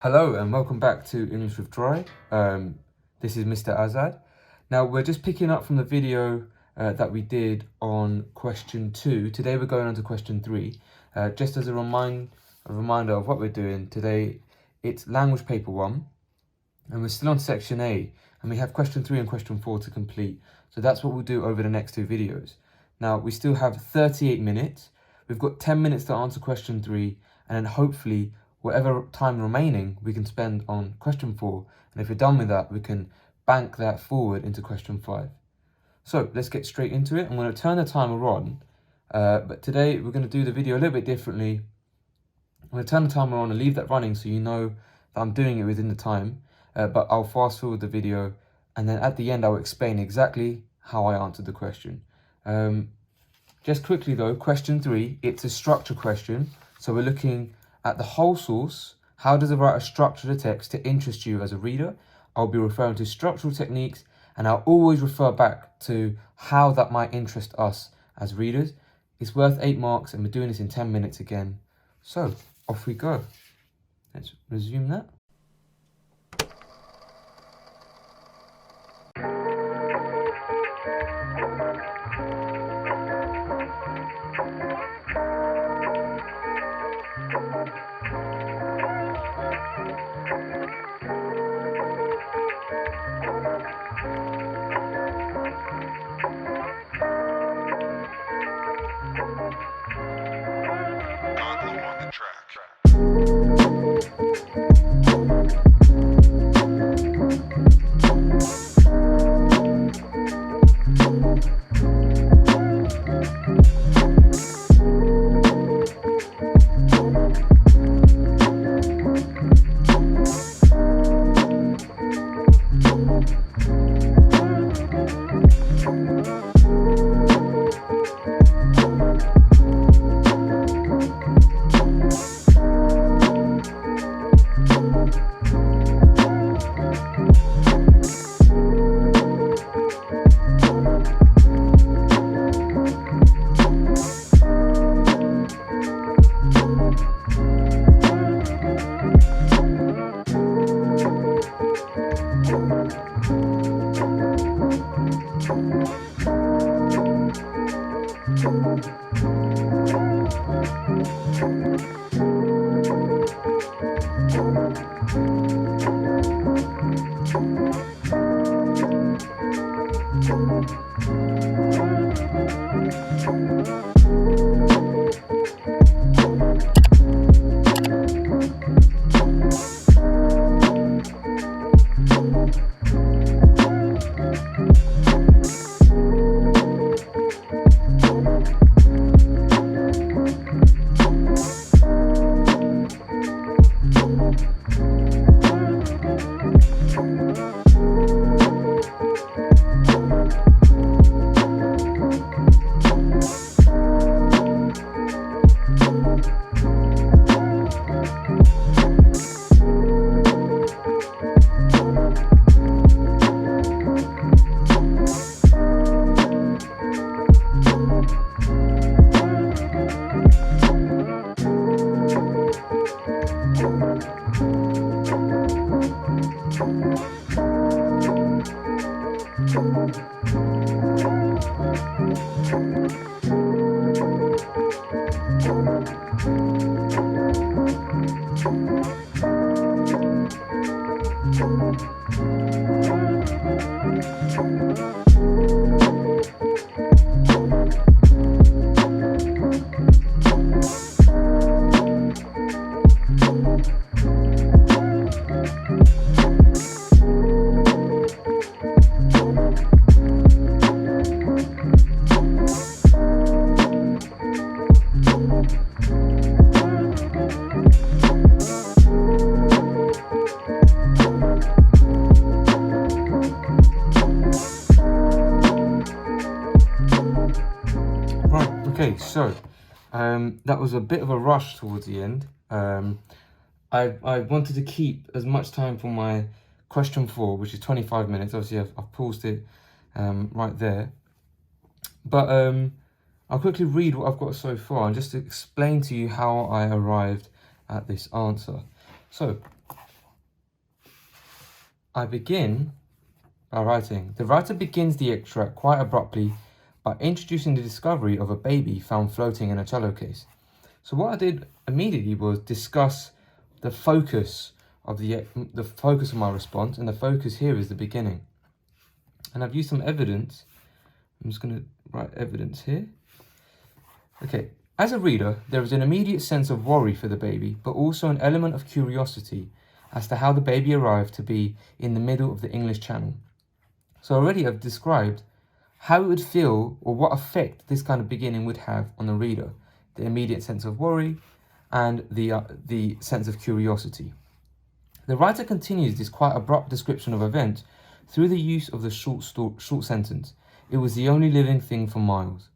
Hello and welcome back to English with Dry. This is Mr. Azad. Now we're just picking up from the video that we did on question 2. Today we're going on to question 3. Just as a reminder of what we're doing today, it's language paper 1 and we're still on section A and we have question 3 and question 4 to complete. So that's what we'll do over the next 2 videos. Now we still have 38 minutes. We've got 10 minutes to answer question 3 and then hopefully whatever time remaining we can spend on question 4, and if we're done with that we can bank that forward into question 5. So let's get straight into it. I'm going to turn the timer on, but today we're going to do the video a little bit differently. I'm going to turn the timer on and leave that running so you know that I'm doing it within the time, but I'll fast forward the video and then at the end I'll explain exactly how I answered the question. Just quickly though, question 3, it's a structure question, so we're looking at the whole source. How does the writer structure the text to interest you as a reader? I'll be referring to structural techniques and I'll always refer back to how that might interest us as readers. It's worth 8 marks and we're doing this in 10 minutes again. So off we go. Let's resume that. Okay, so that was a bit of a rush towards the end. I wanted to keep as much time for my question 4, which is 25 minutes. Obviously, I've paused it right there. But I'll quickly read what I've got so far and just to explain to you how I arrived at this answer. So, I begin by writing, the writer begins the extract quite abruptly by introducing the discovery of a baby found floating in a cello case. So what I did immediately was discuss the focus of the focus of my response, and the focus here is the beginning. And I've used some evidence. I'm just going to write evidence here. Okay, as a reader, there is an immediate sense of worry for the baby, but also an element of curiosity as to how the baby arrived to be in the middle of the English Channel. So already I've described how it would feel or what effect this kind of beginning would have on the reader, the immediate sense of worry and the sense of curiosity. The writer continues this quite abrupt description of events through the use of the short sentence. It was the only living thing for miles.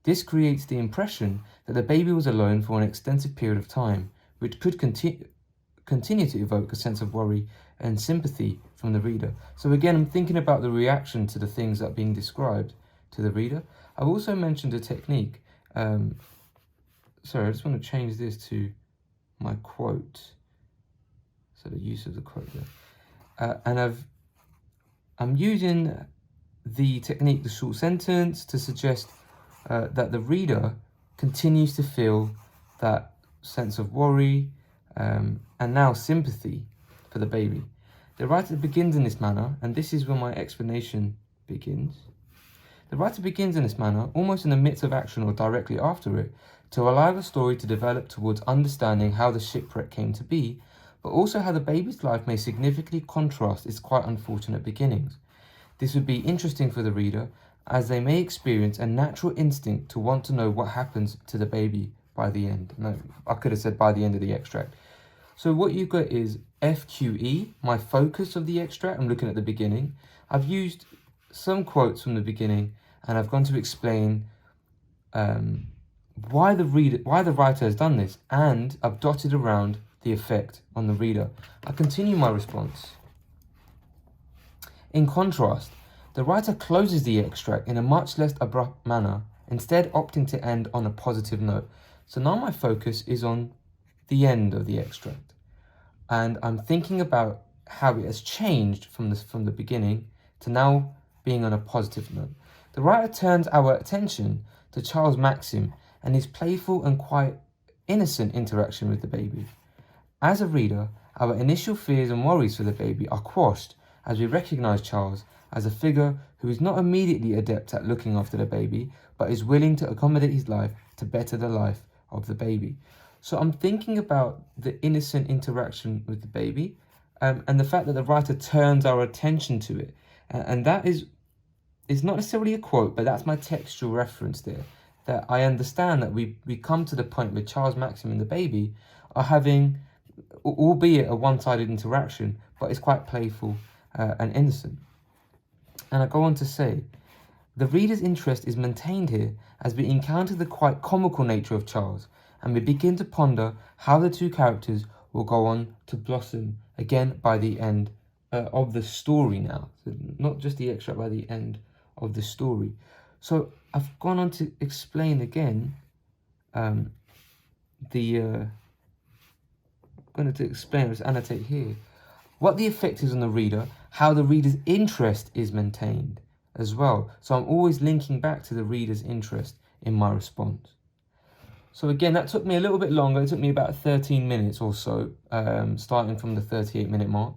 This creates the impression that the baby was alone for an extensive period of time, which could continue to evoke a sense of worry and sympathy from the reader. So again, I'm thinking about the reaction to the things that are being described to the reader. I've also mentioned a technique. Sorry, I just want to change this to my quote. So the use of the quote there. And I'm using the technique, the short sentence, to suggest that the reader continues to feel that sense of worry and now sympathy for the baby. The writer begins in this manner, and this is where my explanation begins. The writer begins in this manner, almost in the midst of action or directly after it, to allow the story to develop towards understanding how the shipwreck came to be, but also how the baby's life may significantly contrast its quite unfortunate beginnings. This would be interesting for the reader, as they may experience a natural instinct to want to know what happens to the baby by the end. No, I could have said by the end of the extract. So what you've got is FQE, my focus of the extract. I'm looking at the beginning. I've used some quotes from the beginning, and I've gone to explain why the writer has done this, and I've dotted around the effect on the reader. I continue my response. In contrast, the writer closes the extract in a much less abrupt manner, instead opting to end on a positive note. So now my focus is on the end of the extract, and I'm thinking about how it has changed from the beginning to now being on a positive note. The writer turns our attention to Charles Maxim and his playful and quite innocent interaction with the baby. As a reader, our initial fears and worries for the baby are quashed as we recognise Charles as a figure who is not immediately adept at looking after the baby, but is willing to accommodate his life to better the life of the baby. So I'm thinking about the innocent interaction with the baby, and the fact that the writer turns our attention to it. And that is not necessarily a quote, but that's my textual reference there. That I understand that we come to the point where Charles Maxim and the baby are having, albeit a one-sided interaction, but it's quite playful and innocent. And I go on to say, the reader's interest is maintained here as we encounter the quite comical nature of Charles, and we begin to ponder how the two characters will go on to blossom again by the end of the story now. So not just the extract, by the end of the story. So I've gone on to explain again I'm going to explain, let's annotate here, what the effect is on the reader, how the reader's interest is maintained as well. So I'm always linking back to the reader's interest in my response. So again, that took me a little bit longer. It took me about 13 minutes or so, starting from the 38-minute mark.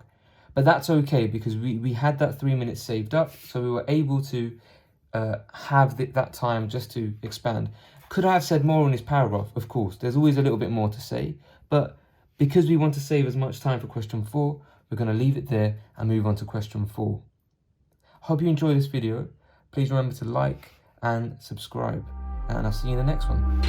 But that's okay, because we had that 3 minutes saved up, so we were able to have that time just to expand. Could I have said more in this paragraph? Of course, there's always a little bit more to say, but because we want to save as much time for question 4, we're going to leave it there and move on to question 4. Hope you enjoyed this video. Please remember to like and subscribe, and I'll see you in the next one.